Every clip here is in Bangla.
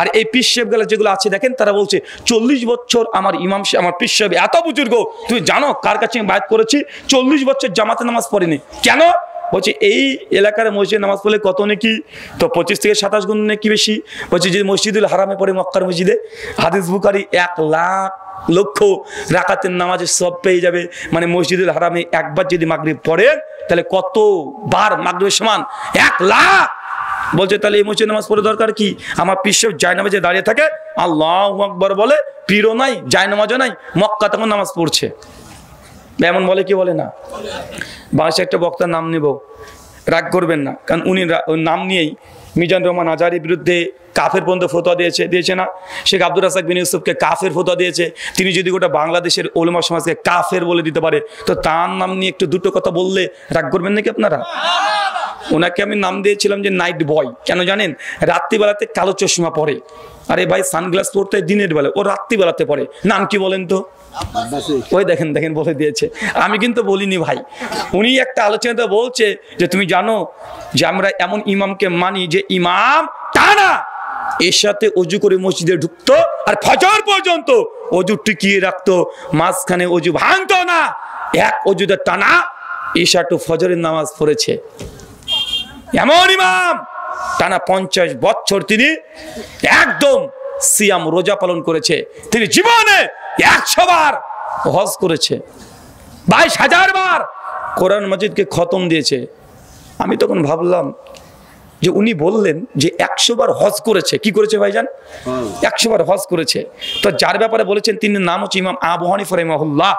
আর এই পীর সাহেবগুলো যেগুলো আছে দেখেন, তারা বলছে 40 বছর আমার ইমাম আমার পীর সাহেব এত বুজুর্গ, তুমি জানো কার কাছে আমি বায়াত করেছি? 40 বছর জামাতে নামাজ পড়েনি। কেন? বলছে এই এলাকার মসজিদে নামাজ পড়লে কত নাকি, তো 25 থেকে 27 গুণ নাকি বেশি। বলছে যে মসজিদুল হারামে পড়ে মক্কার মসজিদে, হাদিস বুখারী 1 লাখ লক্ষ রাকাতের নামাজের সব পেয়ে যাবে। মানে মসজিদুল হারামে একবার যদি মাগরিব পড়েন তাহলে কতবার মাগরিবের সমান? 1 লাখ। বলছে তাহলে এই মসজিদে নামাজ পড়ে দরকার কি? আমার পীর সাহেব জায়নামাজে দাঁড়িয়ে থাকে, আল্লাহু আকবার বলে, পীরও নাই জায়নামাজও নাই, মক্কা তখন নামাজ পড়ছে। এমন বলে কি বলে না? বাংলাদেশে একটা বক্তার নাম নেব, রাগ করবেন না, কারণ উনি নাম নিয়েই মিজান রহমান আজহারীর বিরুদ্ধে কাফের পর্যন্ত ফতোয়া দিয়েছে না? শেখ আব্দুর রাজ্জাক বিন ইউসুফকে কাফের ফতোয়া দিয়েছে। তিনি যদি গোটা বাংলাদেশের উলামা সমাজকে কাফের বলে দিতে পারে, তো তার নাম নিয়ে একটু দুটো কথা বললে রাগ করবেন নাকি আপনারা? ওনাকে আমি নাম দিয়েছিলাম যে নাইট বয়। কেন জানেন? রাত্রিবেলাতে কালো চশমা পরে। আরে ভাই, সানগ্লাস পরতে দিনের বেলা, ও রাত্রিবেলাতে পরে। নাম কি বলেন তো? ওই দেখেন দেখেন বলে দিয়েছে, আমি কিন্তু বলিনি ভাই। উনি একটা আলোচনাতে বলছে যে তুমি জানো যে আমরা এমন ইমামকে মানি যে ইমাম টানা এশাতে অজু করে মসজিদে ঢুকতো আর ফজর পর্যন্ত অজু টিকিয়ে রাখতো, মাঝখানে অজু ভাঙতো না, এক অজুতে টানা এশা টু ফজরের নামাজ পড়েছে এমন ইমাম। টানা 50 বছর তিনি একদম সিয়াম রোজা পালন করেছে। তিনি জীবনে 100 বার হজ করেছে, 22,000 বার কোরআন মাজিদকে খতম দিয়েছে। আমি তখন ভাবলাম যে উনি বললেন যে 100 বার হজ করেছে। কি করেছে ভাইজান? 100 বার হজ করেছে। তো যার ব্যাপারে বলেছেন তিনি নাম হচ্ছে ইমাম আবু হানিফা রাহিমাহুল্লাহ।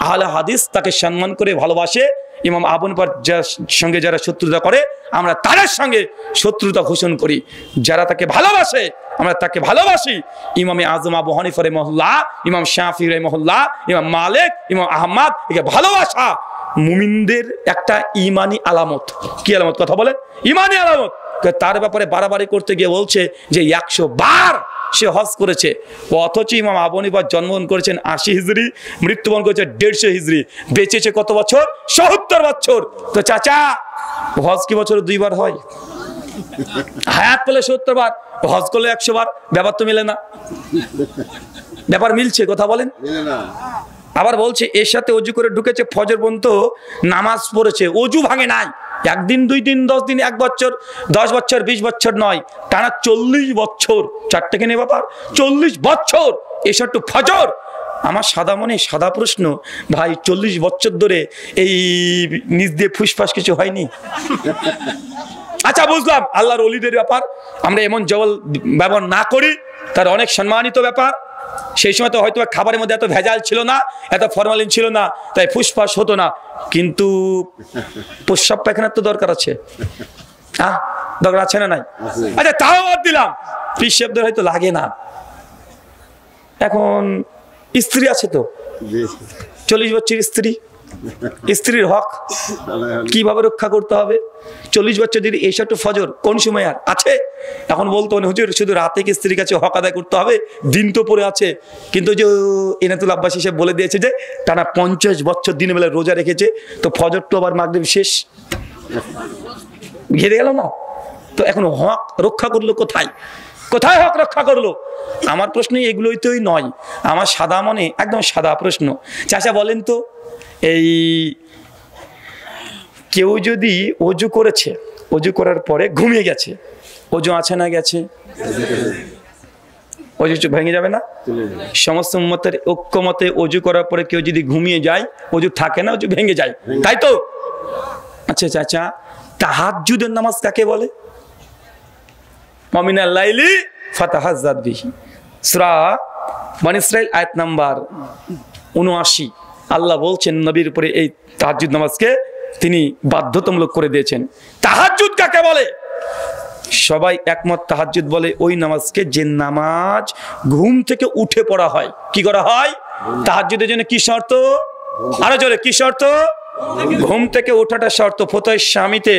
আহলে হাদিস তাকে সম্মান করে ভালোবাসে। ইমাম আবু হানিফার সঙ্গে যারা শত্রুতা করে আমরা তাদের সঙ্গে শত্রুতা ঘোষণা করি, যারা তাকে ভালোবাসে আমরা তাকে ভালোবাসি। ইমামে আজম আবু হানিফা রাহিমাহুল্লাহ, ইমাম শাফি রাহিমাহুল্লাহ, ইমাম মালিক, ইমাম আহমদ, একে ভালোবাসা মুমিনদের একটা ইমানি আলামত। কি আলামত? কথা বলেন, ইমানি আলামত। তার ব্যাপারে বাড়াবাড়ি করতে গিয়ে বলছে যে 100 বার সে হজ করেছে। অথচ ইমাম আবু হানিফা জন্মগ্রহণ করেছেন 80 হিজরি, মৃত্যুবরণ করেছে 150 হিজরি, বেঁচেছে কত বছর? 70 বছর। তো চাচা, হজ কি বছরে 2 বার হয়? হায়াত পেলে 70 বার, হজ করলে 100 বার, ব্যাপার তো মিলে না। ব্যাপার মিলছে? কথা বলেন। আবার বলছে এর সাথে অজু করে ঢুকেছে, ফজর পর্যন্ত নামাজ পড়েছে, অজু ভাঙে নাই। 1 দিন 2 দিন 10 দিন 1 বছর 10 বছর 20 বছর নয়, টানা 40 বছর। 4 কেনে ব্যাপার, 40 বছর এসব টু ফজর। আমার সাদা মনে সাদা প্রশ্ন, ভাই 40 বছর ধরে এই নিজ দিয়ে ফুসফাস কিছু হয়নি? আচ্ছা বুঝলাম আল্লাহর ওলিদের ব্যাপার, আমরা এমন জল ব্যবহার না করি, তার অনেক সম্মানিত ব্যাপার। সেই সময় তো হয়তো খাবারের মধ্যে এত ভেজাল ছিল না, এত ফরমালিন ছিল না, তাই ফুসফাস হতো না। কিন্তু প্রস্রাব পায়খানার তো দরকার আছে, হ্যাঁ দরকার আছে না নাই? আচ্ছা তাও বাদ দিলাম, পীর সাহেবদের হয়তো লাগে না। এখন স্ত্রী আছে তো, 40 বছর স্ত্রী, স্ত্রীর হক কিভাবে রক্ষা করতে হবে? 40 বছর যদি এসব টু ফজর কোন সময় আর আছে? এখন বলতো হুজুর শুধু রাতে কি স্ত্রীর কাছে হক আদায় করতে হবে, দিন তো পড়ে আছে। কিন্তু যে এনাতুল আব্বাসী সাহেব বলে দিয়েছে যে টানা 50 বছর দিনের বেলা রোজা রেখেছে, তো ফজর তো আবার মাগরিব শেষ, ঘেরে গেল না? তো এখন হক রক্ষা করলো কোথায়? কোথায় হক রক্ষা করলো? আমার প্রশ্ন এগুলোই তোই নয়, আমার সাদা মনে একদম সাদা প্রশ্ন। চাচা বলেন তো, এই কেউ যদি অজু করেছে, অজু করার পরে ঘুমিয়ে গেছে, অজু আছে না গেছে? অজু ভেঙে যাবে না? সমস্ত উম্মতের ঐক্যমতে অজু করার পরে কেউ যদি ঘুমিয়ে যায়, অজু থাকে না, অজু ভেঙে যায়, তাই তো? আচ্ছা চাচা, তাহাজ্জুদের নামাজ কাকে বলে? মিনাল লাইলি ফাতাহাজ্জাদ বিহি, সূরা বনী ইসরাঈল আয়াত নাম্বার ৭৯। আল্লাহ বলছেন নবীর উপরে এই তাহাজ্জুদ নামাজকে তিনি বাধ্যতামূলক করে দিয়েছেন। তাহাজ্জুদ কাকে বলে? সবাই একমত, তাহাজ্জুদ বলে ওই নামাজকে যে নামাজ ঘুম থেকে উঠে পড়া হয়। কি করা হয়? তাহাজ্জুদের জন্য কি শর্ত? আরো জোরে, কি শর্ত? ঘুম থেকে ওঠাটা শর্ত। ফতোয়া শামিতে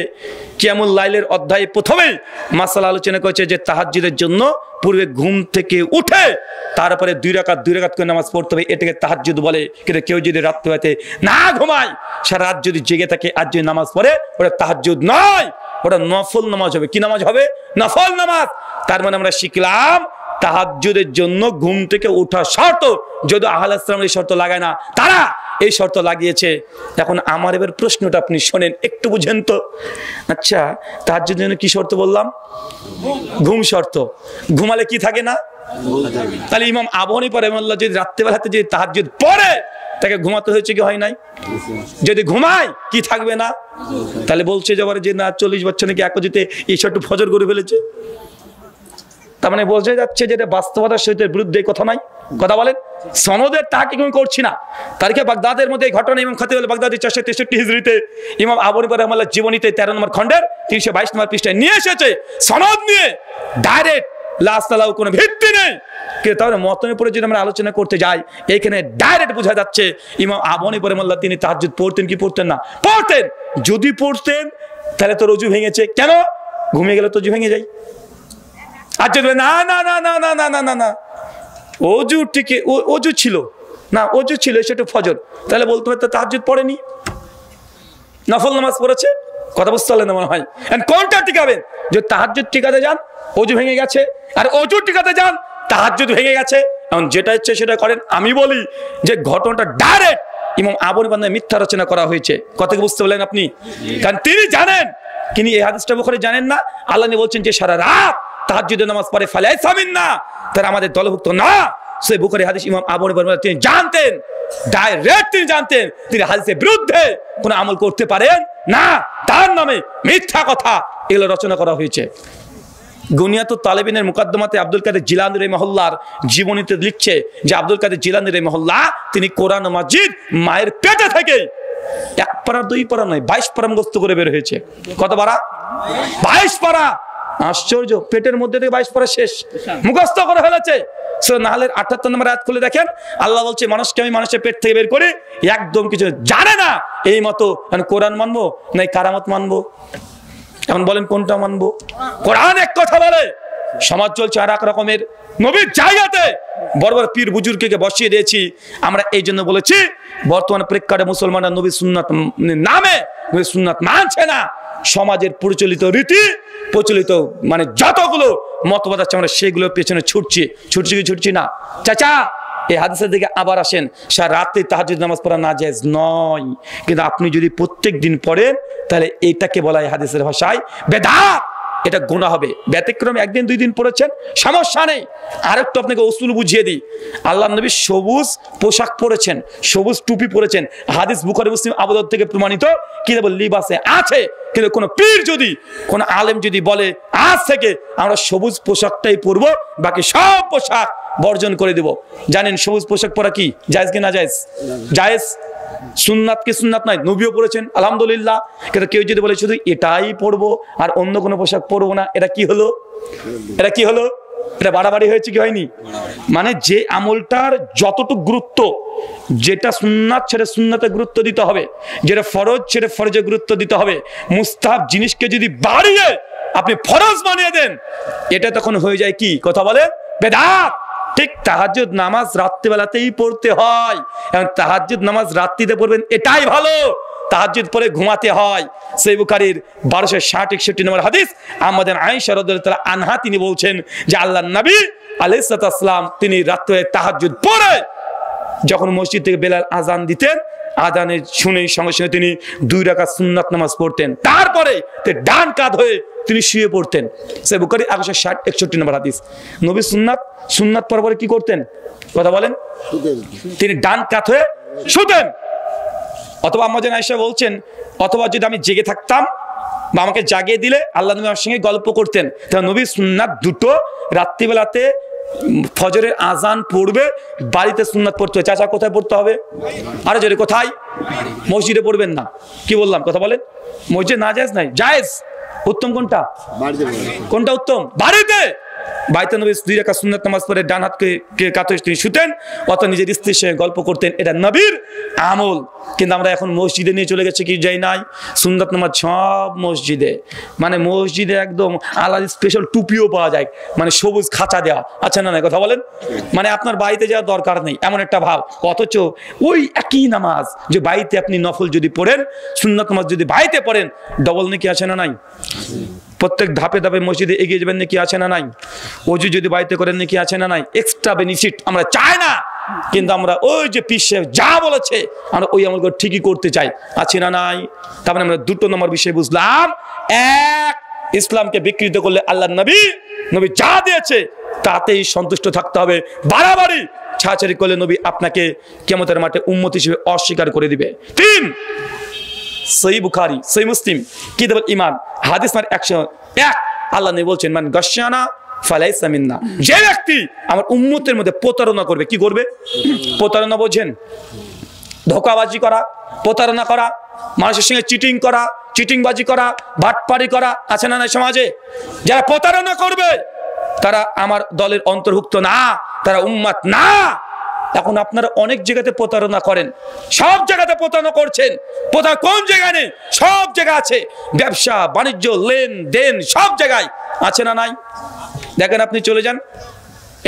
কিয়ামুল লাইলের অধ্যায়ে প্রথমেই মাসালা আলোচনা করেছে যে তাহাজ্জুদের জন্য পূর্বে ঘুম থেকে উঠে তারপরে 2 রাকাত করে নামাজ পড়তে হবে, এটাকে তাহাজ্জুদ বলে। কিন্তু কেউ যদি রাত্রিতে না ঘুমায়, সারা রাত যদি জেগে থাকে আর যদি নামাজ পড়ে, ওটা তাহাজ্জুদ নয়, ওটা নফল নামাজ হবে। কি নামাজ হবে? নফল নামাজ। তার মানে আমরা শিখলাম তাহাজ্জুদের জন্য ঘুম থেকে ওঠা শর্ত, যদি আহলে ইসলাম এই শর্ত লাগায় না, তারা এই শর্ত লাগিয়েছে। এখন আমার এবার প্রশ্নটা আপনি শোনেন, একটু বুঝেন তো। আচ্ছা, তাহাজ্জুদের জন্য কি শর্ত বললাম? ঘুম শর্ত। ঘুমালে কি থাকে না? তাহলে ইমাম আবু হানিফা রাহিমাহুল্লাহ যদি রাত্রেবেলাতে যে তাহাজ্জুদ পড়ে, তাকে ঘুমাতে হয়েছে কি হয় নাই? যদি ঘুমায় কি থাকবে না? তাহলে বলছে যে না 40 বছর নাকি একজিতে এই শর্ত ফজর করে ফেলেছে। তার মানে বোঝা যাচ্ছে যে বাস্তবতার সহিতের বিরুদ্ধে কথা নাই। কথা বলেন, সনদের তাকে আমি করছি না। তারিখে বাগদাদের মধ্যে এই ঘটনা ইমাম খাতিব বাগদাদি 463 হিজরিতে ইমাম আবু হানিফা রাহিমাহুল্লাহ জীবনীতে 13 নম্বর খণ্ডের 322 নম্বর পৃষ্ঠায় নিয়ে এসেছে। সনদ নিয়ে ডাইরেক্ট লাস্তালাও কোনো ভিত্তি নেই। কিন্তু তাহলে মতনের পরে যদি আমরা আলোচনা করতে যাই, এখানে ডাইরেক্ট বোঝা যাচ্ছে ইমাম আবু হানিফা রাহিমাহুল্লাহ তিনি তাহাজ্জুদ পড়তেন কি পড়তেন না? পড়তেন। যদি পড়তেন তাহলে তো রুজু ভেঙেছে। কেন? ঘুমিয়ে গেলে তো রুজু ভেঙে যায়। আর যদি না না না না না না না না না অজু টিকে অজু ছিল না, অজু ছিল সেটা ফজর, তাহলে বলতে হবে তাহাজ্জুদ পড়েনি, নফল নামাজ পড়েছে। কথা বুঝতে পারলেন না মনে হয়? কোনটা টিকাবেন? যদি তাহাজ্জুদ টিকাতে যান অজু ভেঙে গেছে, আর অজু টিকাতে যান তাহাজ্জুদ ভেঙে গেছে। এখন যেটা ইচ্ছে সেটা করেন। আমি বলি যে ঘটনাটা ডাইরেক্ট ইমাম আবু হানিফা মিথ্যা রচনা করা হয়েছে। কথা কি বুঝতে পারলেন আপনি? কারণ তিনি জানেন, তিনি এই হাদিসটা বুখারী জানেন না। আল্লাহ বলছেন যে সারা রাত তাহাজ্জুদের নামাজ পড়ে ফালাইসা মিন্না, তারা আমাদের দলভুক্ত না। সেই বুখারী হাদিস ইমাম আবু হানিফা তিনি জানতেন, ডাইরেক্ট তিনি জানতেন তিনি হাদিসের বিরুদ্ধে কোনো আমল করতে পারেন না। তার নামে মিথ্যা কথা এগুলো রচনা করা হয়েছে। গুনিয়াতুত তালেবিনের মুকদ্দমাতে আব্দুল কাদের জিলানী রাহিমাহুল্লাহর জীবনীতে লিখছে যে আব্দুল কাদের জিলানী রাহিমাহুল্লাহ তিনি কোরআন মাজিদ মায়ের পেটে থেকে 1 পারা 2 পারা নয় 22 পারা মুখস্থ করে বের হয়েছে। কত পারা? 22 পারা। আশ্চর্য, পেটের মধ্যে থেকে 22 পারা শেষ মুখস্থ করে ফেলেছে। সূরা নাহলের 78 নম্বর আয়াত খুলে দেখেন, আল্লাহ বলছে মানুষকে আমি মানুষের পেট থেকে বের করে একদম কিছু জানে না এই মতো কোরআন মানবো না কারামত মানবো? এখন বলেন কোনটা মানবো? কোরআন এক কথা বলে, সমাজ চলছে আর এক রকমের। নবীর জায়গাতে বড় বড় পীর বুজুর্গকে বসিয়ে দিয়েছি আমরা। এই জন্য বলেছি বর্তমান প্রেক্ষাপটে মুসলমানরা নবী সুন্নাত নামে নবী সুন্নাত মানছে না। সমাজের প্রচলিত রীতি প্রচলিত মানে যতগুলো মতবাদ আছে আমরা সেগুলোর পেছনে ছুটছি না। চাচা এই হাদিসের দিকে আবার আসেন। সারা রাতে তাহাজ্জুদ নামাজ পড়া নাজায়েজ নয়, কিন্তু আপনি যদি প্রত্যেক দিন পড়েন তাহলে এটাকে বলা হয় হাদিসের ভাষায় বেদাত। এটা গুনাহ হবে। ব্যতিক্রমে 1 দিন 2 দিন পড়েছেন সমস্যা নেই। আরেকটু আপনাকে উসুল বুঝিয়ে দিই। আল্লাহ নবী সবুজ পোশাক পরেছেন, সবুজ টুপি পরেছেন। হাদিস বুখারী মুসলিম আবু দাউদ থেকে প্রমাণিত। কিতাব লিবাসে আছে। কিন্তু কোন পীর যদি কোন আলেম যদি বলে আজ থেকে আমরা সবুজ পোশাকটাই পরবো, বাকি সব পোশাক বর্জন করে দেব, জানেন সবুজ পোশাক পরা কি জায়েজ কি না জায়েজ? জায়েজ। সুন্নাত কি সুন্নাত নাই? নবীও পড়েছেন আলহামদুলিল্লাহ। কিন্তু কেউ যদি বলে শুধু এটাই পরবো আর অন্য কোনো পোশাক পরবো না, এটা কি হলো? এটা কি হলো? এটা বাড়াবাড়ি হয়েছে কি হয়নি? মানে যে আমলটার যতটুকু গুরুত্ব, যেটা সুন্নাত সেটা সুন্নাতে গুরুত্ব দিতে হবে, যেটা ফরজ সেটা ফরজে গুরুত্ব দিতে হবে। মুস্তাহাব জিনিসকে যদি বাড়িয়ে আপনি ফরজ বানিয়ে দেন, এটা তখন হয়ে যায় কি? কথা বলে বেদাত। ঠিক তাহাজ্জুদ নামাজ রাত্রিবেলাতেই পড়তে হয়, এবং তাহাজ্জুদ নামাজ রাত্রিতে পড়বেন এটাই ভালো। তাহাজ্জুদ পরে ঘুমাতে হয়। সহিহ বুখারীর 1260-61 নম্বর হাদিস, আমাদের আয়েশা রাদিয়াল্লাহু তাআলা আনহা তিনি বলছেন যে আল্লাহর নবী আলাইহিস সালাম তিনি রাতে তাহাজ্জুদ পড়ে যখন মসজিদ থেকে বেলাল আজান দিতেন, আজানের শুনেই সঙ্গে সঙ্গে তিনি 2 রাকাত সুন্নাত নামাজ পড়তেন। তারপরে ডান কাঁধ হয়ে তিনি শুয়ে পড়তেন। সহিহ বুখারী 1260-61 নম্বর হাদিস। নবী সুন্নাত পড়ার পরে কি করতেন? কথা বলেন। তিনি ডান কাঁধ হয়ে শুতেন। অথবা আমাদের আয়েশা বলছেন, অথবা যদি আমি জেগে থাকতাম বা আমাকে জাগিয়ে দিলে আল্লাহ নবী আমার সঙ্গে গল্প করতেন। তাহলে নবী সুন্নাত দুটো রাত্রিবেলাতে ফজরের আজান পড়বে, বাড়িতে সুন্নাত পড়তে হবে। চাচা কোথায় পড়তে হবে? আরে জোরে কোথায়? মসজিদে পড়বেন না। কি বললাম? কথা বলেন। মসজিদ না জায়েজ নাই, জায়েজ। উত্তম কোনটা? কোনটা উত্তম? বাড়িতে। বাইতে নবী 2 রাকাত সুন্নাত নামাজ পড়ে ডান হাতকে কাঁধে তিনি শুতেন, অথবা নিজের স্ত্রীর সঙ্গে গল্প করতেন, এটা নবীর আমল। কিন্তু আমরা এখন মসজিদে নিয়ে চলে গেছি কি যাই নাই, সুন্নাত নামাজ সব মসজিদে, মানে মসজিদে একদম আলাদা স্পেশাল টুপিও পাওয়া যায়, মানে সবুজ খাঁচা দেওয়া, আচ্ছা না কথা বলেন, মানে আপনার বাড়িতে যাওয়ার দরকার নেই এমন একটা ভাব। অথচ ওই একই নামাজ যে বাড়িতে আপনি নফল যদি পড়েন, সুন্নাত নামাজ যদি বাড়িতে পড়েন, ডবল নাকি আছে না নাই? প্রত্যেক ধাপে ধাপে মসজিদে এগিয়ে যাবেন নাকি আছে না নাই? ওযু যদি বাড়িতে করেন নাকি আছে না নাই? এক্সট্রা বেনিফিট আমরা চাই না, কিন্তু আমরা ওই যে পীর সাহেব যা বলেছে আমরা ওই আমল করে ঠিকই করতে চাই, আছে না নাই? তারপরে আমরা দুটো নম্বর বিষয় বুঝলাম, এক, ইসলামকে বিকৃত করলে আল্লাহ নবী যা দিয়েছে তাতেই সন্তুষ্ট থাকতে হবে, বাড়াবাড়ি ছাড়াছাড়ি করলে নবী আপনাকে কিয়ামতের মাঠে উম্মত হিসেবে অস্বীকার করে দিবে। 3, সহিহ বুখারী সহিহ মুসলিম কিতাবুল ঈমান হাদিস নাম্বার 101, আল্লাহ নবী বলছেন, মান গাশশানা ফালাইসা মিন্না, যে ব্যক্তি আমার উম্মতের মধ্যে প্রতারণা করবে, কি করবে? প্রতারণা বোঝেন? ধোঁকাবাজি করা, প্রতারণা করা, মানুষের সঙ্গে চিটিং করা, চিটিংবাজি করা, বাটপারি করা, আছে না সমাজে? যারা প্রতারণা করবে তারা আমার দলের অন্তর্ভুক্ত না, তারা উম্মত না। এখন আপনারা অনেক জায়গাতে প্রতারণা করেন, সব জায়গাতে প্রতারণা করছেন, প্রতারণা কোন জায়গায় নেই? সব জায়গা আছে, ব্যবসা বাণিজ্য লেনদেন সব জায়গায়, আছে না নাই? দেখেন আপনি চলে যান,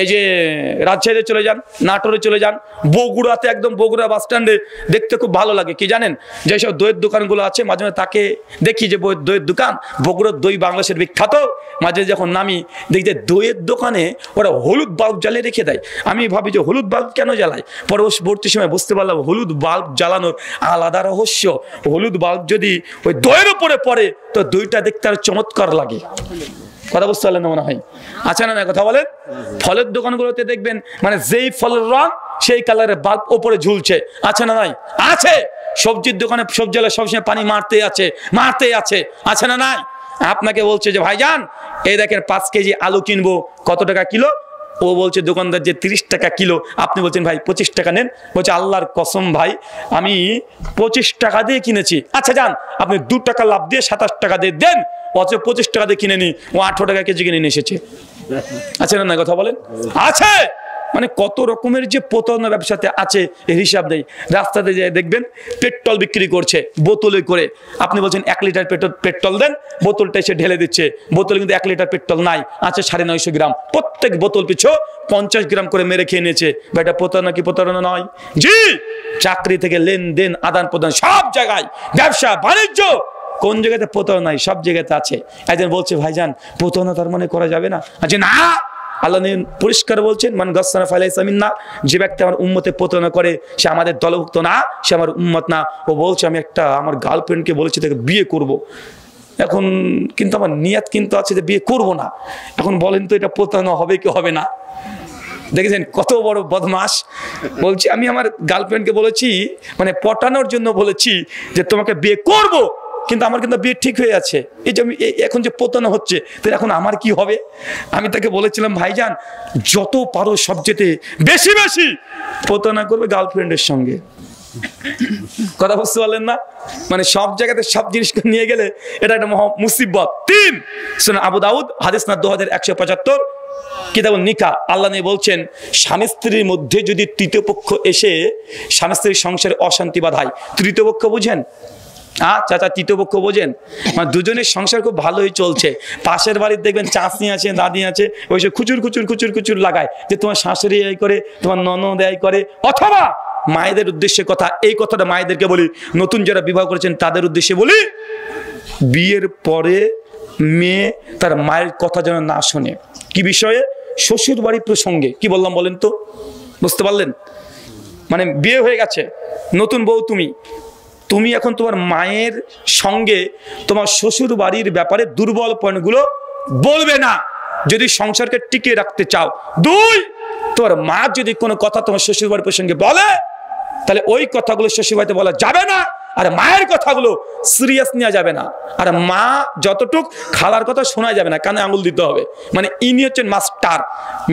এই যে রাজশাহীতে চলে যান, নাটোরে চলে যান, বগুড়াতে, একদম বগুড়া বাস স্ট্যান্ডে দেখতে খুব ভালো লাগে, কি জানেন? যেসব দইয়ের দোকানগুলো আছে, মাঝে মাঝে তাকে দেখি যে দইয়ের দোকান, বগুড়ার দই বাংলাদেশের বিখ্যাত, মাঝে যখন নামি দেখি যে দইয়ের দোকানে ওরা হলুদ বাল্ব জ্বালিয়ে রেখে দেয়। আমি ভাবি যে হলুদ বাল্ব কেন জ্বালায়, পরবর্তী সময় বুঝতে পারলাম হলুদ বাল্ব জ্বালানোর আলাদা রহস্য। হলুদ বাল্ব যদি ওই দইয়ের উপরে পড়ে তো দইটা দেখতে আর চমৎকার লাগে। কথা বুঝতে পারলেন না মনে হয়? আচ্ছা না কথা বলেন। ফলের দোকানগুলোতে দেখবেন মানে যেই ফলের রং সেই কালারের বাল্ব ওপরে ঝুলছে, আছে না নাই? আছে। সবজির দোকানে সবজি সবসময় পানি মারতে আছে, আছে না নাই? আপনাকে বলছে যে ভাইজান এই দেখেন 5 কেজি আলু কিনবো, কত টাকা কিলো? ও বলছে দোকানদার যে 30 টাকা কিলো, আপনি বলছেন ভাই 25 টাকা নেন, বলছে আল্লাহর কসম ভাই আমি 25 টাকা দিয়ে কিনেছি। আচ্ছা যান আপনি 2 টাকা লাভ দিয়ে 27 টাকা দিয়ে দেন, অথচ 25 টাকা দিয়ে কিনে নি, ও 18 টাকা কেজি কিনে নিয়ে এসেছে, আছে না কথা বলেন? আছে। মানে কত রকমের যে প্রতারণা ব্যবসাতে আছে এর হিসাব নেই। রাস্তাতে যায় দেখবেন পেট্রোল বিক্রি করছে বোতলে করে, আপনি বলছেন 1 লিটার পেট্রোল দেন, বোতলটা এসে ঢেলে দিচ্ছে, বোতলে কিন্তু 1 লিটার পেট্রোল নাই, আছে 950 গ্রাম, প্রত্যেক বোতল পিছু 50 গ্রাম করে মেরে খেয়ে নিয়েছে। এটা প্রতারণা কি প্রতারণা নয়? জি। চাকরি থেকে লেনদেন আদান প্রদান সব জায়গায়, ব্যবসা বাণিজ্য কোন জায়গাতে প্রতারণা নাই? সব জায়গাতে আছে। একজন বলছে ভাইজান প্রতারণা তার মানে করা যাবে না, আচ্ছা না, আল্লাহ পরিষ্কার বলছেন, মান গাসসানা ফালাইসা মিন্না, যে ব্যক্তি আমার উম্মতে প্রতারণা করে সে আমাদের দলভুক্ত না, সে আমার উম্মত না। ও বলছে আমি আমার গার্লফ্রেন্ডকে বলেছি তাকে বিয়ে করব, এখন কিন্তু আমার নিয়ত কিন্তু আছে যে বিয়ে করব না। এখন বলেন তো এটা প্রতারণা হবে কি হবে না? দেখেছেন কত বড় বদমাস। বলছি আমি আমার গার্লফ্রেন্ডকে বলেছি, মানে পটানোর জন্য বলেছি যে তোমাকে বিয়ে করব, কিন্তু আমার কিন্তু বিয়ে ঠিক হয়ে আছে, এই যে আমি এখন যে প্রতারণা হচ্ছে, তো এখন আমার কি হবে? আমি তাকে বলেছিলাম ভাইজান যত পারো সবচেয়ে বেশি বেশি প্রতারণা করবে গার্লফ্রেন্ডের সঙ্গে। কথা বুঝতে পারলেন না? মানে সব জায়গাতে সব জিনিস নিয়ে গেলে এটা একটা মহা মুসিবত। 3 সুনান আবু দাউদ হাদিস না 2175 কিতাবুন নিকাহ, আল্লাহ নবী বলছেন স্বামী স্ত্রীর মধ্যে যদি তৃতীয় পক্ষ এসে স্বামী স্ত্রীর সংসারে অশান্তি বাধায়, তৃতীয় পক্ষ বুঝেন? চাচা তৃতীয় পক্ষ বোঝেন? মানে দুজনের সংসার খুব ভালোই চলছে, পাশের বাড়ির দেখবেন চাচি আছে দাদি আছে, ওই সব খুচুর লাগায় যে তোমার শাশুড়ি এই করে, তোমার ননদ এই করে, অথবা মায়েদের উদ্দেশ্যে কথা, এই কথাটা মায়েদেরকে বলি, নতুন যারা বিবাহ করেছেন তাদের উদ্দেশ্যে বলি, বিয়ের পরে মেয়ে তার মায়ের কথা যেন না শোনে। কি বিষয়ে? শ্বশুর বাড়ি প্রসঙ্গে। কি বললাম বলেন তো? বুঝতে পারলেন? মানে বিয়ে হয়ে গেছে, নতুন বউ তুমি এখন তোমার মায়ের সঙ্গে তোমার শ্বশুর বাড়ির ব্যাপারে দুর্বল পয়েন্টগুলো বলবে না যদি সংসারকে টিকিয়ে রাখতে চাও। 2, তোমার মা যদি কোনো কথা তোমার শ্বশুর বাড়ির প্রসঙ্গে বলে তাহলে ওই কথাগুলো শ্বশুর বাড়িতে বলা যাবে না, আর মায়ের কথাগুলো সিরিয়াস নেওয়া যাবে না। আর মা যতটুক খালার কথা শোনা যাবে না, কানে আঙুল দিতে হবে। মানে ইনি হচ্ছেন মাস্টার,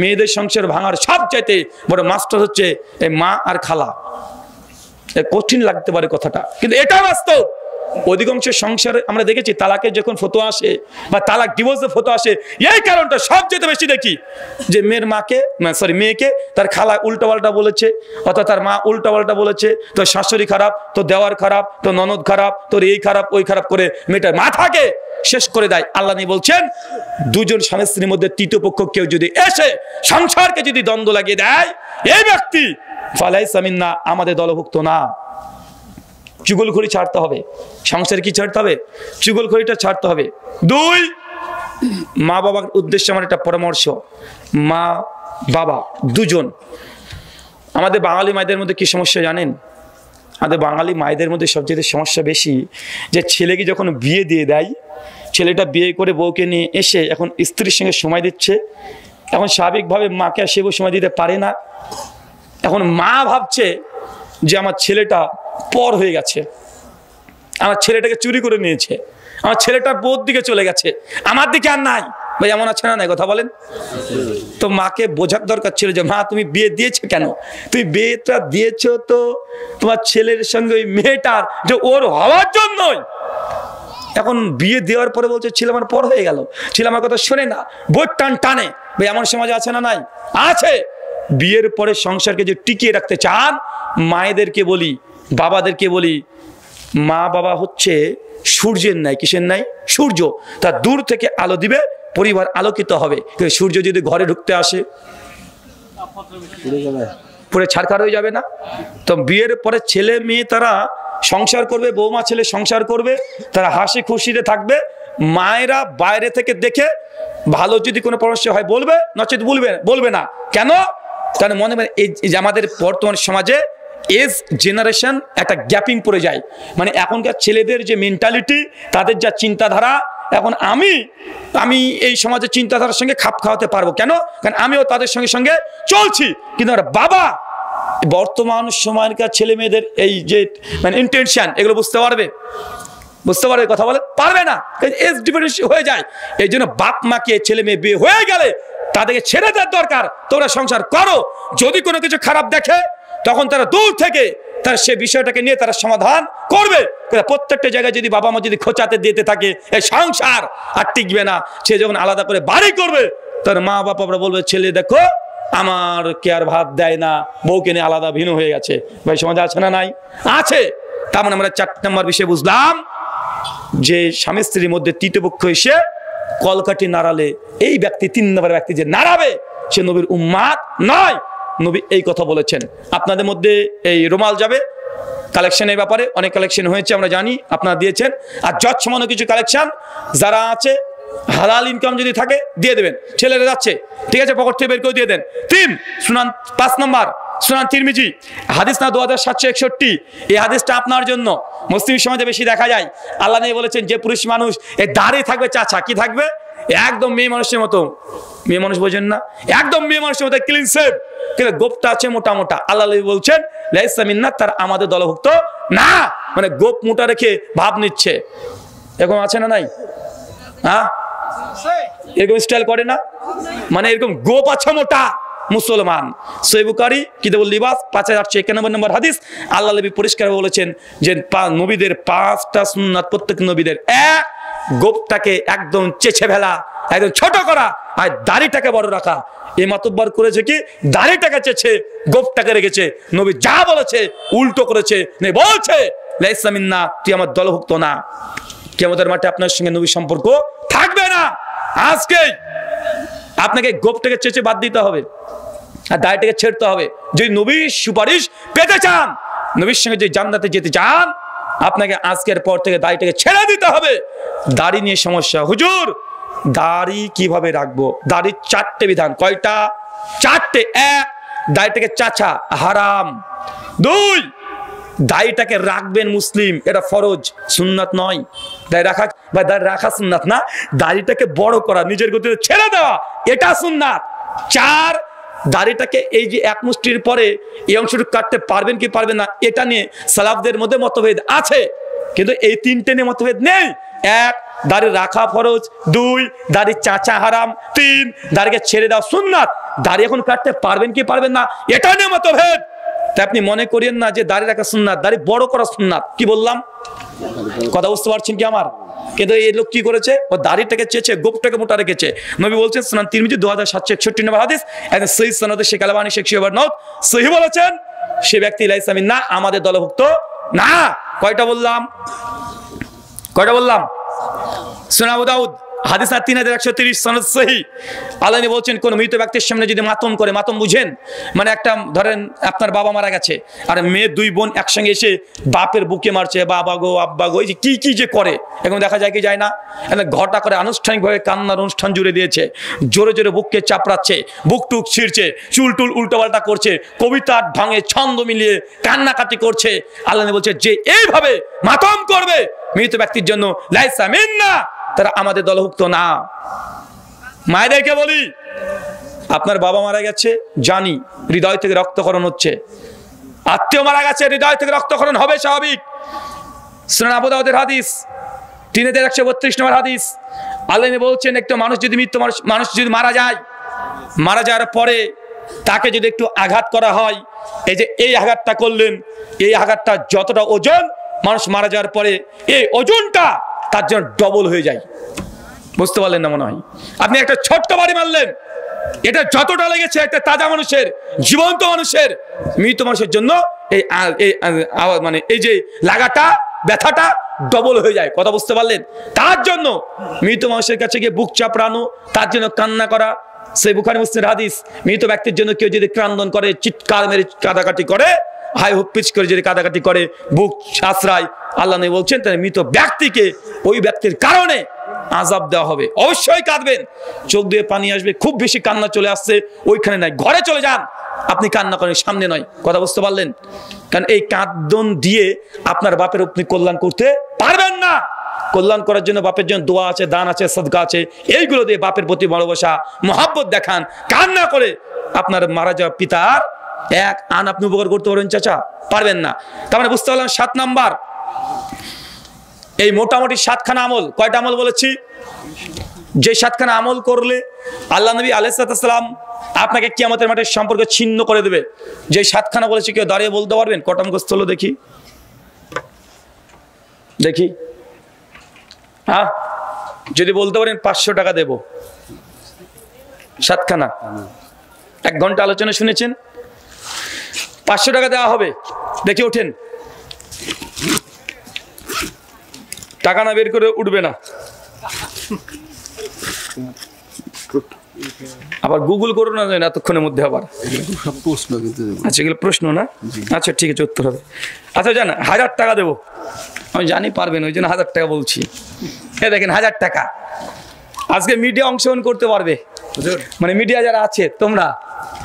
মেয়েদের সংসার ভাঙার সবচাইতে বড় মাস্টার হচ্ছে এই মা আর খালা। কঠিন লাগতে পারে কথাটা, কিন্তু এটা বাস্তব। অধিকাংশ সংসারে আমরা দেখেছি তালাকের যখন ফতোয়া আসে বা তালাক ডিভোর্সের ফতোয়া আসে, এই কারণটা সবচেয়ে বেশি দেখি যে মেয়েকে তার খালা উল্টাপাল্টা বলেছে, অর্থাৎ তার মা উল্টাপাল্টা বলেছে, তোর শাশুড়ি খারাপ, তোর দেওয়ার খারাপ, তোর ননদ খারাপ, তোর এই খারাপ ওই খারাপ করে মেয়েটার মাথাকে শেষ করে দেয়। আল্লাহ নেই বলছেন, দুজন স্বামী স্ত্রীর মধ্যে তৃতীয় পক্ষ কেউ যদি এসে সংসারকে যদি দ্বন্দ্ব লাগিয়ে দেয়, এই ব্যক্তি ফালাইসা মিন্না, আমাদের দলভুক্ত না। চুগলখড়ি ছাড়তে হবে, সংসার কি ছাড়তে হবে? চুগলখড়িটা ছাড়তে হবে। 2, মা বাবার উদ্দেশ্যে আমার একটা পরামর্শ, মা বাবা দুজন। আমাদের বাঙালি মায়েদের মধ্যে কি সমস্যা জানেন? আমাদের বাঙালি মায়েদের মধ্যে সবচেয়ে সমস্যা বেশি যে ছেলেকে যখন বিয়ে দিয়ে দেয়, ছেলেটা বিয়ে করে বউকে নিয়ে এসে এখন স্ত্রীর সঙ্গে সময় দিচ্ছে, এখন স্বাভাবিকভাবে মাকে আর সেভাবে সময় দিতে পারে না। এখন মা ভাবছে যে আমার ছেলেটা পর হয়ে গেছে, আমার ছেলেটাকে চুরি করে নিয়েছে, আমার ছেলেটা বউর দিকে চলে গেছে, আমার দিকে আর নাই। ভাই এমন আছে না? নাই কথা বলেন তো। মাকে বোঝার দরকার ছিল যে মা তুমি বিয়ে দিয়েছো কেন? তুমি বিয়েটা দিয়েছো তো তোমার ছেলের সঙ্গে ওই মেয়েটার যে ওর হওয়ার জন্যই। এখন বিয়ে দেওয়ার পরে বলছে ছেলে আমার পর হয়ে গেল, ছেলে আমার কথা শোনে না, বই টানে। ভাই এমন সমাজে আছে না? নাই, আছে। বিয়ের পরে সংসারকে যে টিকিয়ে রাখতে চান, মায়েদেরকে বলি, বাবাদেরকে বলি, মা বাবা হচ্ছে সূর্যের ন্যায়। কিসের ন্যায়? সূর্য। তা দূর থেকে আলো দিবে, পরিবার আলোকিত হবে। সূর্য যদি ঘরে ঢুকতে আসে পুরো ছারখার হয়ে যাবে না? তো বিয়ের পরে ছেলে মেয়ে তারা সংসার করবে, বৌমা ছেলে সংসার করবে, তারা হাসি খুশিতে থাকবে। মায়েরা বাইরে থেকে দেখে ভালো যদি কোনো পরামর্শ হয় বলবে, নচেত বলবে না। কেন? কারণ মনে হয় এই যে আমাদের বর্তমান সমাজে এজ জেনারেশন একটা গ্যাপিং পড়ে যায়। মানে এখনকার ছেলেদের যে মেন্টালিটি, তাদের যা চিন্তাধারা, এখন আমি এই সমাজের চিন্তাধারার সঙ্গে খাপ খাওয়াতে পারবো। কেন? কারণ আমিও তাদের সঙ্গে সঙ্গে চলছি। কিন্তু আমার বাবা বর্তমান সময়কার ছেলে মেয়েদের এই যে মানে ইন্টেনশন, এগুলো বুঝতে পারবে কথা বলে পারবে না, এজ ডিফারেন্স হয়ে যায়। এই জন্য বাপ মাকে ছেলে মেয়ে বিয়ে হয়ে গেলে তাদেরকে ছেড়ে দেওয়ার দরকার। তোমরা সংসার করো, যদি কোনো কিছু খারাপ দেখে তখন তারা দূর থেকে তার সে বিষয়টাকে নিয়ে তারা সমাধান করবে। প্রত্যেকটা জায়গায় যদি বাবা মা যদি খোঁচাতে দিতে থাকে, এই সংসার আর টিকবে না। সে যখন আলাদা করে বাড়ি করবে, তার মা বাবারা বলবে ছেলে দেখো আমার কে আর ভাত দেয় না, বউকে নিয়ে আলাদা ভিন্ন হয়ে গেছে। ভাই সমাজে আছে না? নাই, আছে। তার মানে আমরা 4 নম্বর বিষয় বুঝলাম যে স্বামী স্ত্রীর মধ্যে তৃতীয় পক্ষ এসে কলকাঠি নাড়ালে এই ব্যক্তি 3 নম্বর ব্যক্তি যে নাড়াবে সে নবীর উম্মাত নয়। নবী এই কথা বলেছেন। আপনাদের মধ্যে এই রুমাল যাবে কালেকশনের ব্যাপারে অনেক কালেকশন হয়েছে, আমরা জানি, আপনারা দিয়েছেন। আর যৎসমান্য কিছু কালেকশন যারা আছে হালাল ইনকাম যদি থাকে দিয়ে দেবেন। ছেলেরা যাচ্ছে, ঠিক আছে, পকেট থেকে বের করে দিয়ে দেন। 3 সুনান 5 নম্বর সুনান তিরমিজি হাদিস না 2761, এই হাদিসটা আপনার জন্য। মুসলিম সমাজে বেশি দেখা যায়। আল্লাহ নবী বলেছেন যে পুরুষ মানুষ এই দাড়ি থাকবে, চাচা কি থাকবে, একদম মেয়ে মানুষের মতো। মেয়ে মানুষ বোঝেন না? একদম মেয়ে মানুষের মতো ক্লিন শেভ, কিন্তু গোপটা আছে মোটা মোটা। আল্লাহ নবী বলছেন লাইসা মিন্না, তার আমাদের দলভুক্ত না। মানে গোপ মোটা রেখে ভাব নিচ্ছে, এরকম আছে না? নাই? হ্যাঁ, এরকম স্টাইল করে না, মানে এরকম গোপ আছে মোটা মুসলমান। সহিহ বুখারী কিতাবুল লিবাস 5891 নম্বর হাদিস। আল্লাহ নবী পরিষ্কার বলেছেন যে নবীদের 5টা সুন্নাত, প্রত্যেক নবীদের এক গোপটাকে একদম চেঁচে ফেলা, একদম ছোট করা, আর দাড়িটাকে বড় রাখা। এই মাতব্বর করেছে কি, দাড়িটাকে চেঁচে গোপটাকে রেখেছে। নবী যা বলেছে উল্টো করেছে, বলছে লাইসা মিন্না, তুই আমার দলভুক্ত না। কিয়ামতের মাঠে আপনার সঙ্গে নবীর সম্পর্ক থাকবে না। আজকে আপনাকে গোপটাকে চেঁচে বাদ দিতে হবে আর দাড়িটাকে ছেড়তে হবে। যদি নবীর সুপারিশ পেতে চান, নবীর সঙ্গে যদি জান্নাতে যেতে চান, আপনাকে আজকের পর থেকে দাড়িটাকে ছেড়ে দিতে হবে। দাড়ি নিয়ে সমস্যা, হুজুর দাড়ি কিভাবে রাখবো? দাড়ির 4টে বিধান। কয়টা? 4টে। 1, দাড়িটাকে চাচা হারাম। 2, দাড়িটাকে রাখবেন মুসলিম, এটা ফরজ, সুন্নাত নয়। দাড়ি রাখা বা দাড়ি রাখা সুন্নাত না, দাড়িটাকে বড় করা, নিজের গতিতে ছেড়ে দেওয়া, এটা সুন্নাত। 4, দাড়িটাকে এই যে এক মুষ্টির পরে এই অংশটুকু কাটতে পারবেন কি পারবেন না, এটা নিয়ে সালাফদের মধ্যে মতভেদ আছে, কিন্তু এই 3টে নিয়ে মতভেদ নেই। 1, দাড়ি রাখা ফরজ। 2, দাড়ি চাচা হারাম। 3, দাড়িকে ছেড়ে দাও সুন্নাত। দাড়ি এখন কাটতে পারবেন কি পারবেন না, এটা নিয়ে মতভেদ। তাই আপনি মনে করিয়েন না যে দাড়ি রাখা সুন্নাত, দাড়ি বড় করা সুন্নাত। কি বললাম কথা বুঝতে পারছেন কি আমার? কিন্তু এই লোক কি করেছে, ও দাড়িটাকে চেয়েছে, গোপটাকে মোটা রেখেছে। নবী বলছেন সুনান তিরমিজি 2761 নম্বর হাদিস, একদম সহিহ সনদে শেখ আলবানী শেখ শিহাব নওত সহিহ বলেছেন, সে ব্যক্তি লাইসা মিন্না, আমাদের দলভুক্ত না। কয়টা বললাম? সুনান আবু দাউদ হাদিস 3130 সনদ সহিহ। আল্লাহ বলছেন কোন মৃত ব্যক্তির সামনে যদি মাতম করে, মাতম বুঝেন মানে একটা ধরেন আপনার বাবা মারা গেছে আর মেয়ে দুই বোন একসঙ্গে এসে বাপের বুকে মারছে, বাবা গো আব্বা গো, এই যে কি যে করে, এখন দেখা যায় কি যায় না, ঘটা করে আনুষ্ঠানিকভাবে কান্নার অনুষ্ঠান জুড়ে দিয়েছে, জোরে জোরে বুককে চাপড়াচ্ছে, বুক টুক ছিঁড়ছে, চুল টুল উল্টোপাল্টা করছে, কবিতা ভাঙে ছন্দ মিলিয়ে কান্নাকাটি করছে। আল্লাহ বলছে যে এইভাবে মাতম করবে মৃত ব্যক্তির জন্য লাইসা মিন্না, তারা আমাদের দলভুক্ত না। মায়েদেরকে বলি, আপনার বাবা মারা গেছে জানি, হৃদয় থেকে রক্তক্ষরণ হচ্ছে, আত্মীয় মারা গেছে হৃদয় থেকে রক্তক্ষরণ হবে, স্বাভাবিক। সুনান আবু দাউদের হাদিস 3132 নম্বর হাদিস, আল্লাহ বলছেন একটা মানুষ যদি মানুষ যদি মারা যাওয়ার পরে তাকে যদি একটু আঘাত করা হয়, এই যে এই আঘাতটা করলেন, এই আঘাতটা যতটা ওজন, মানুষ মারা যাওয়ার পরে এই ওজনটা তার জন্য ডবল হয়ে যায়। বুঝতে পারলেন না মনে হয়? আপনি একটা ছোট্ট বাড়ি মারলেন, এটা যতটা লেগেছে একটা তাজা মানুষের, জীবন্ত মানুষের, মৃত মানুষের জন্য এই মানে এই যে লাগাটা, ব্যথাটা ডবল হয়ে যায়। কথা বুঝতে পারলেন? তার জন্য মৃত মানুষের কাছে গিয়ে বুক চাপড়ানো, তার জন্য কান্না করা, সেই বুখারী মুসলিমের হাদিস, মৃত ব্যক্তির জন্য কেউ যদি ক্রন্দন করে, চিৎকার মেরে কাঁদাকাটি করে, হাই হুপিচ করে যদি কাঁদাকাটি করে, বুক আশ্রায়, আল্লাহ নবী বলছেন তাহলে মৃত ব্যক্তিকে ওই ব্যক্তির কারণে আযাব দেওয়া হবে। অবশ্যই কাঁদবেন, চোখ দিয়ে পানি আসবে, খুব বেশি কান্না চলে আসছে ওইখানে নাই, ঘরে চলে যান, আপনি কান্না করেন, সামনে নয়। কথা বুঝতে পারলেন? কারণ এই কাঁদন দিয়ে আপনার বাপের আপনি কল্যাণ করতে পারবেন না। কল্যাণ করার জন্য বাপের জন্য দোয়া আছে, দান আছে, সাদকা আছে, এইগুলো দিয়ে বাপের প্রতি ভালোবাসা মহব্বত দেখান। কান্না করে আপনার মারা যাওয়া পিতার এক আন আপনি উপকার করতে পারবেন চাচা? পারবেন না। তার মানে বুঝতে পারলাম 7 নাম্বার, এই মোটামুটি 7খানা আমল। কয়টা আমল বলেছি? যে 7খানা আমল করলে আল্লাহ নবী আলাইহিস সালাম আপনাকে কিয়ামতের মাঠে সম্পর্ক ছিন্ন করে দেবে। যে 7খানা বলেছি, কেউ দাঁড়িয়ে বলতে পারবেন? কটা মুখস্থ হলো দেখি? হ্যাঁ, যদি বলতে পারেন 500 টাকা দেব। 7খানা 1 ঘন্টা আলোচনা শুনেছেন, 500 টাকা দেওয়া হবে। দেখি ওঠেন, টাকা না বের করে উঠবে না। আবার গুগল করো না এতক্ষণের মধ্যে আবার। আচ্ছা এগুলো প্রশ্ন না? আচ্ছা ঠিক আছে, উত্তর হবে। আচ্ছা জান 1000 টাকা দেবো, আমি জানি পারবেন, ওই জন্য 1000 টাকা বলছি। এ দেখেন 1000 টাকা, আজকে মিডিয়া অংশগ্রহণ করতে পারবে, মানে মিডিয়া যারা আছে তোমরা।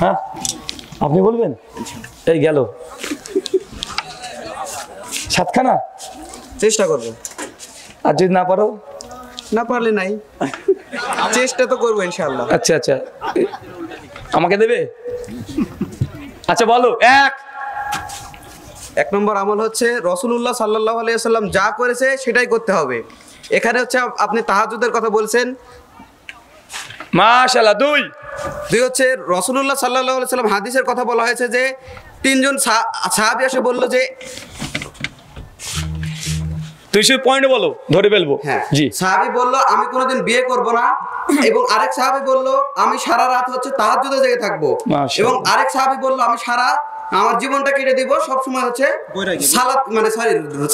হ্যাঁ আপনি বলবেন? এই গেল 7খানা, চেষ্টা করবো। আর যদি না পারো? না পারলে নাই, চেষ্টা তো করবো ইনশাআল্লাহ। আচ্ছা আচ্ছা, আমাকে দেবে? আচ্ছা বলো। 1 নম্বর আমল হচ্ছে রাসূলুল্লাহ সাল্লাল্লাহু আলাইহি ওয়াসাল্লাম যা করেছে সেটাই করতে হবে। এখানে হচ্ছে আপনি তাহাজ্জুদের কথা বলছেন, মাশাআল্লাহ। 2 হচ্ছে রাসূলুল্লাহ সাল্লাল্লাহু আলাইহি ওয়াসাল্লাম হাদিসের কথা বলা হয়েছে যে 3 জন সাহাবী এসে বলল যে, তুই সে পয়েন্ট বলো, ধরে ফেলবো। হ্যাঁ জি। সাহাবী বলল আমি কোনোদিন বিয়ে করব না, এবং আরেক সাহাবী বলল আমি সারা রাত হচ্ছে তাহাজ্জুদে জেগে থাকবো, এবং আরেক সাহাবী বলল আমি আমার জীবনটা কেটে দিব সব সময় হচ্ছে সালাত মানে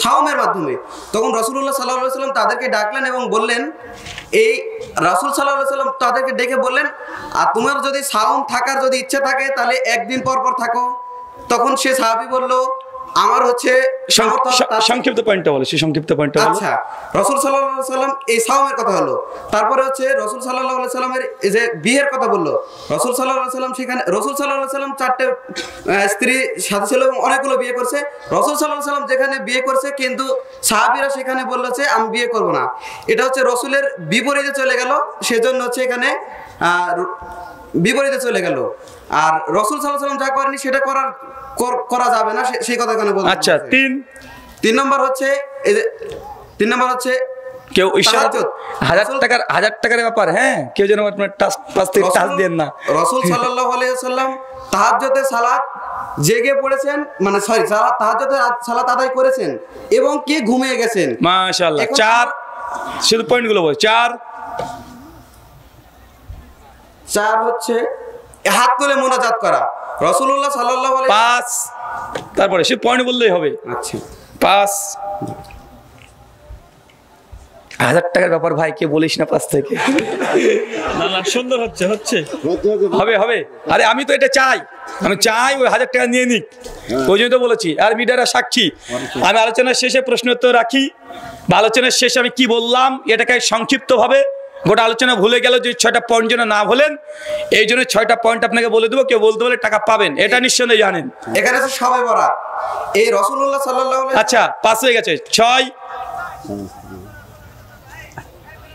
সাওমের মাধ্যমে। তখন রাসূলুল্লাহ সাল্লাল্লাহু আলাইহি ওয়াসাল্লাম তাদেরকে ডাকলেন এবং বললেন, এই রাসূল সাল্লাল্লাহু আলাইহি ওয়াসাল্লাম তাদেরকে ডেকে বললেন, আর তোমার যদি সাওম থাকার যদি ইচ্ছা থাকে তাহলে একদিন পর পর থাকো। তখন সে সাহাবী বলল আমার হচ্ছে সংক্ষিপ্ত পয়েন্টটা বলো, সেই সংক্ষিপ্ত পয়েন্টটা বলো। আচ্ছা, রাসূল সাল্লাল্লাহু আলাইহি ওয়াসাল্লাম এই সাওমের কথা হলো, তারপরে হচ্ছে রাসূল সাল্লাল্লাহু আলাইহি ওয়াসাল্লামের এই যে বিয়ের কথা বললো। রাসূল সাল্লাল্লাহু আলাইহি ওয়াসাল্লাম সেখানে রাসূল সাল্লাল্লাহু আলাইহি ওয়াসাল্লাম 4টে স্ত্রী সাথে ছিল এবং অনেকগুলো বিয়ে করছে। রাসূল সাল্লাল্লাহু আলাইহি ওয়াসাল্লাম যেখানে বিয়ে করছে কিন্তু সাহাবীরা সেখানে বলল যে আমি বিয়ে করব না। এটা হচ্ছে রাসূলের বিপরীতে চলে গেল, সেজন্য হচ্ছে এখানে বিপরীতে চলে গেল। আর রাসূল সাল্লাল্লাহু আলাইহি ওয়াসাল্লাম যা করেনি সেটা করা যাবে না, সেই কথা এখানে বলতে। আচ্ছা 3 নম্বর হচ্ছে এই যে 3 নম্বর হচ্ছে কেউ ইশারাত 1000 টাকার ব্যাপার। হ্যাঁ, কেউ যেন আপনার টাচ দেন না। রাসূল সাল্লাল্লাহু আলাইহি ওয়াসাল্লাম তাহাজ্জুদের সালাত জেগে পড়েছেন, মানে সরি তাহাজ্জুদের সালাত আদায় করেছেন এবং কে ঘুমিয়ে গেছেন। মাশাআল্লাহ। এখন 4 শুধু পয়েন্টগুলো বল। 4 হচ্ছে হাত তুলে মোনাজাত করা, রাসূলুল্লাহ সাল্লাল্লাহু আলাইহি। 5 তারপরে সে পয়েন্ট বললেই হবে। আচ্ছা 5 1000 টাকার ব্যাপার ভাই, কে বলিস না 5 থেকে। না না, সুন্দর হচ্ছে হবে হবে। আরে আমি তো এটা চাই, আমি চাই ওই 1000 টাকা নিয়ে নিক, ওই জন্য তো বলেছি। আর মিডিয়ারা সাক্ষী, আমি আলোচনার শেষে প্রশ্ন উত্তর রাখি বা আলোচনার শেষে আমি কি বললাম এটাকে সংক্ষিপ্তভাবে, গোটা আলোচনা ভুলে গেল যে 6টা পয়েন্ট যেন না বলেন, এই জন্য 6টা পয়েন্ট আপনাকে বলে দেবো, কেউ বলতে বলে টাকা পাবেন, এটা নিঃসন্দেহে জানেন। এখানে আছে শবে বরাত, এই রাসূলুল্লাহ সাল্লাল্লাহু আলাইহি। আচ্ছা 5 হয়ে গেছে। 6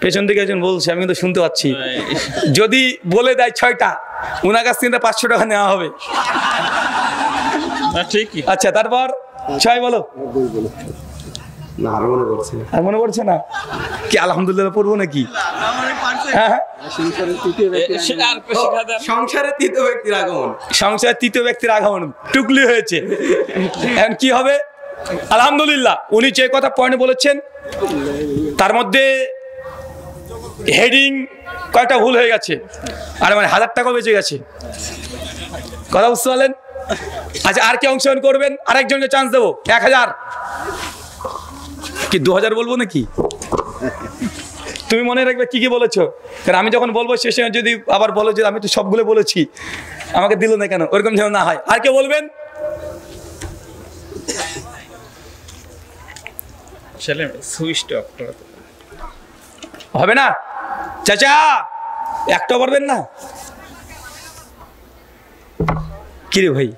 পেছন থেকে একজন বলছে, আমি কিন্তু শুনতে পাচ্ছি, যদি বলে দেয় 6টা ওনার কাছ থেকে 500 টাকা নেওয়া হবে। ঠিকই। আচ্ছা তারপর 6 বলো। না আর মনে করছে না। আর মনে পড়ছে না কি? আলহামদুলিল্লাহ পড়বো নাকি? হ্যাঁ সংসারে তৃতীয় ব্যক্তির আগমন, সংসারের তৃতীয় ব্যক্তির আগমন টুকলি হয়েছে। এখন কি হবে? আলহামদুলিল্লাহ উনি যে কথা পয়েন্ট বলেছেন তার মধ্যে হেডিং কয়টা ভুল হয়ে গেছে, আর মানে 1000 টাকা বেঁচে গেছে। কথা বুঝতে পারলেন? আচ্ছা আর কে অংশগ্রহণ করবেন? আরেকজনকে চান্স দেবো। 1000 কি 2000 বলবো নাকি? তুমি মনে রাখবে কি কি বলেছো, কারণ আমি যখন বলবো শেষে যদি আবার বলো যে আমি তো সবগুলো বলেছি, আমাকে দিল না কেন, ওরকম যেন না হয়। আর কে বলবেন? হবে না চাচা, একটা পারবেন না? কিরে ভাই,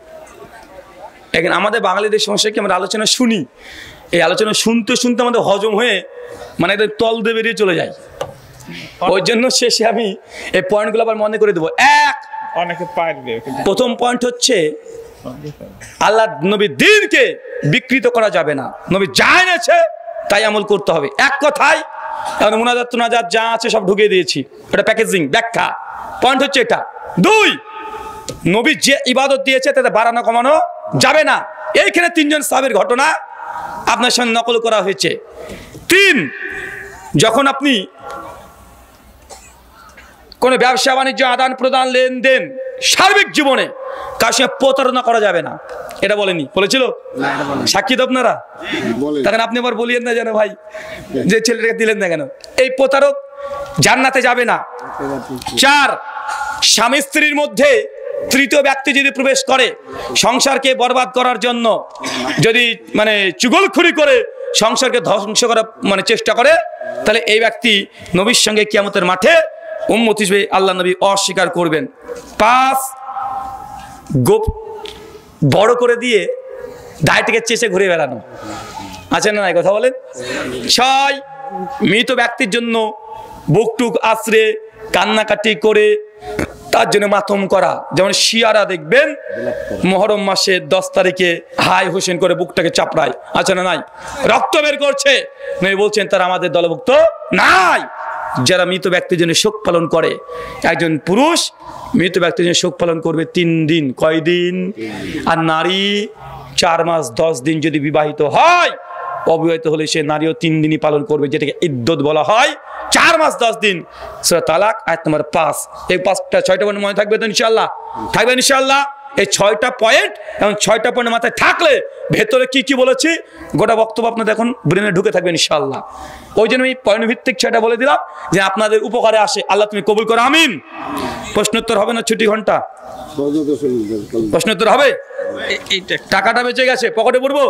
এখন আমাদের বাঙালিদের সমস্যা কি, আমরা আলোচনা শুনি, এই আলোচনা শুনতে শুনতে আমাদের হজম হয়ে মানে একদম তল দিয়ে বেরিয়ে চলে যায়। ওই জন্য শেষে আমি এই পয়েন্টগুলো আবার মনে করে দেবো। অনেকে পারবে। প্রথম পয়েন্ট হচ্ছে আল্লাহ নবীর দ্বীনকে বিকৃত করা যাবে না, নবী যা এনেছে তাই আমল করতে হবে। এক কথায় এখন মুনাজাত তুনাজাত যা আছে সব ঢুকিয়ে দিয়েছি, এটা প্যাকেজিং ব্যাখ্যা। পয়েন্ট হচ্ছে এটা। 2 নবী যে ইবাদত দিয়েছে তাতে বাড়ানো কমানো যাবে না। এইখানে 3 জন সাহাবীর ঘটনা আপনার সঙ্গে নকল করা হয়েছে। 3 যখন আপনি কোনো ব্যবসা বাণিজ্য আদান প্রদান লেনদেন সার্বিক জীবনে কার সঙ্গে প্রতারণা করা যাবে না, এটা বলেনি? বলেছিল? সাক্ষী তো আপনারা, তখন আপনি আবার বলিয়েন না যেন ভাই যে ছেলেটাকে দিলেন না কেন। এই প্রতারক জান্নাতে যাবে না। 4 স্বামী স্ত্রীর মধ্যে তৃতীয় ব্যক্তি যদি প্রবেশ করে সংসারকে বরবাদ করার জন্য, যদি মানে চুগলখুরি করে সংসারকে ধ্বংস করার মানে চেষ্টা করে, তাহলে এই ব্যক্তি নবীর সঙ্গে কিয়ামতের মাঠে উম্মত হিসেবে আল্লাহ নবী অস্বীকার করবেন। 5 গোপ বড় করে দিয়ে দায়টিকে চেষে ঘুরে বেড়ানো আছে না নাই, কথা বলেন? 6 মৃত ব্যক্তির জন্য বুকটুক আশ্রে কান্নাকাটি করে তার জন্য মাতম করা। যেমন শিয়ারা দেখবেন মুহররম মাসের 10 তারিখে হাই হোসেন করে বুকটাকে চাপড়ায়, আছে না নাই? রক্ত বের করছে, নবী বলছেন তারা আমাদের দলভুক্ত নাই। যারা মৃত ব্যক্তির জন্য শোক পালন করে, একজন পুরুষ মৃত ব্যক্তির জন্য শোক পালন করবে 3 দিন। কয় দিন? আর নারী 4 মাস 10 দিন যদি বিবাহিত হয়, অবিবাহিত হলে সে নারীও 3 দিনই পালন করবে, যেটাকে ইদ্দত বলা হয়। 4 মাস 10 দিন। সূরা তালাক আয়াত নম্বর 5। এই 6টা পয়েন্ট মনে থাকবে তো ইনশাআল্লাহ? থাকবে ইনশাআল্লাহ। এই 6টা পয়েন্ট এবং 6টা পয়েন্ট মাথায় থাকলে ভেতরে কি কি বলেছি গোটা বক্তব্য আপনাদের এখন ব্রেনে ঢুকে থাকবে ইনশাআল্লাহ। ওই জন্য আমি পয়েন্ট ভিত্তিক 6টা বলে দিলাম যে আপনাদের উপকারে আসে। আল্লাহ তুমি কবুল করো, আমিন। প্রশ্নোত্তর হবে না? ছুটি ঘন্টা প্রশ্নোত্তর হবে? টাকাটা বেঁচে গেছে, পকেটে পড়বো।